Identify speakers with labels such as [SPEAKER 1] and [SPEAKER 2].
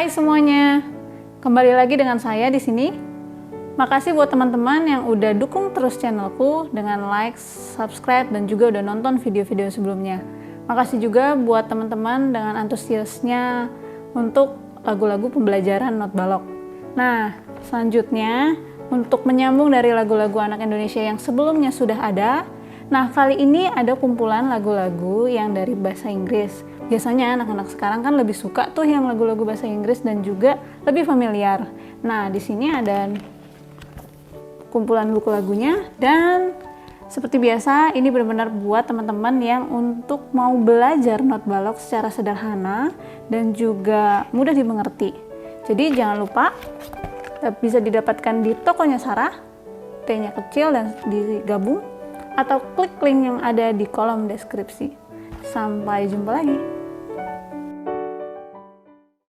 [SPEAKER 1] Hai semuanya, kembali lagi dengan saya di sini. Makasih buat teman-teman yang udah dukung terus channelku dengan like, subscribe, dan juga udah nonton video-video sebelumnya. Makasih juga buat teman-teman dengan antusiasnya untuk lagu-lagu pembelajaran not balok. Nah, selanjutnya untuk menyambung dari lagu-lagu anak Indonesia yang sebelumnya sudah ada. Nah, kali ini ada kumpulan lagu-lagu yang dari bahasa Inggris. Biasanya anak-anak sekarang kan lebih suka tuh yang lagu-lagu bahasa Inggris dan juga lebih familiar. Nah, di sini ada kumpulan buku lagunya, dan seperti biasa ini benar-benar buat teman-teman yang untuk mau belajar not balok secara sederhana dan juga mudah dimengerti. Jadi jangan lupa bisa didapatkan di tokonya Sarah, T-nya kecil dan digabung, atau klik link yang ada di kolom deskripsi. Sampai jumpa lagi.